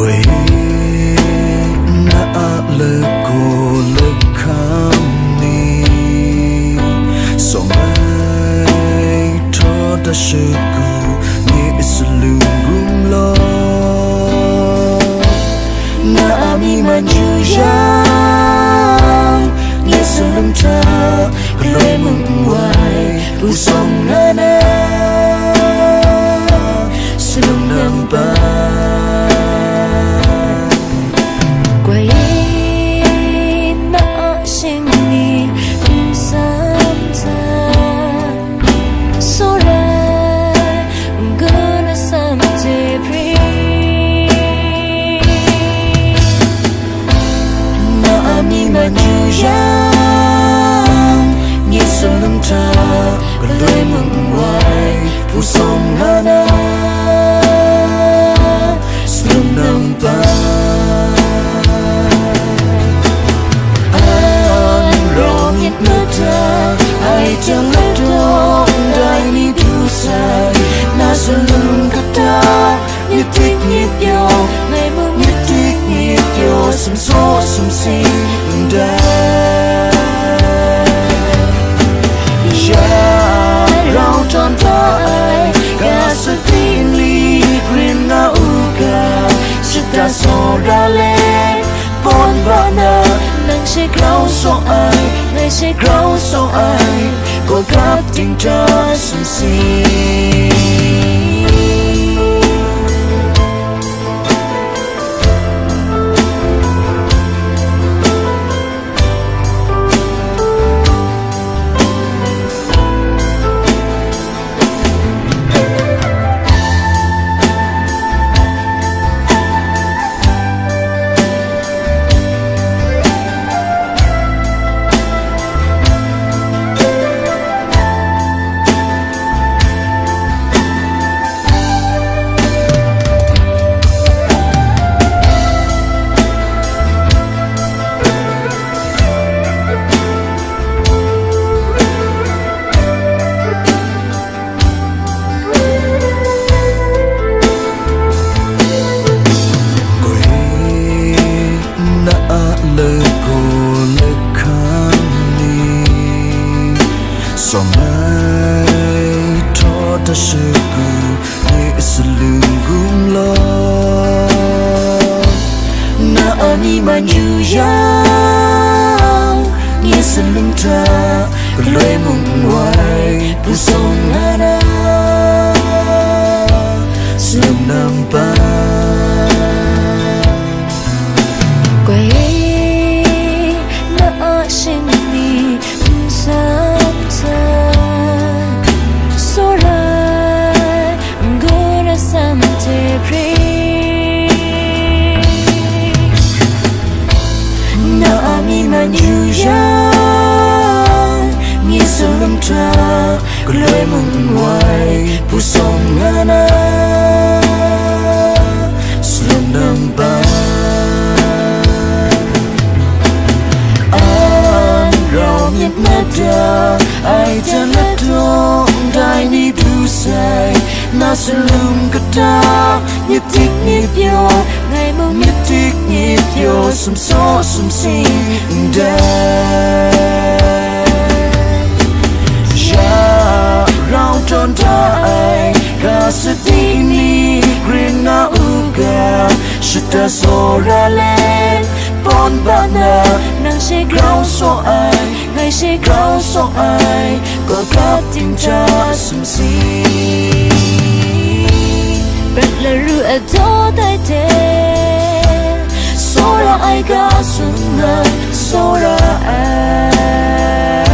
quê na lơ cô lơ kham ni so mai cho ta sự cu ni sự lung gum lo na mi man ju yang ni sự lum cha lối mừng hoài bu sông na na sự lum nam ba lối mừng hoài phù sông hana sương nằm ba anh rong nhật nước ta ai chẳng lẽ đó đại ni thu sai na sương kata nhật thích nhật yo ngày mưa nhật thích nhật yo sum so sum si da tròn tay cả sự tin li green na uga sita so ra lên bon bana nang sẽ grau so ai ngày sẽ grau so ai có gặp tình cha sum si so mai cho ta sự cu ni sự lung gum lo na ani man ju yang ni sự lung ta lối mừng hoài bu sông hana sương nam ba quay na sinh ni sa như yang như sương ta lối mừng hoài bu sông hana sương nam ba anh rong nhật nát ra ai chẳng lẽ đó đại ni thu sai na sẽ lung kata nhật thích nhật yo ngày mong nhật thích nhật yo sum so sum si da ya rau tròn tay cả sự tin ni green na uga sita so ra lên bon bana nang sẽ grau so ai ngày sẽ grau so ai có gặp tình cha sum si rất là rửa gió tay thế số ra ai cả sương ngân số ra ai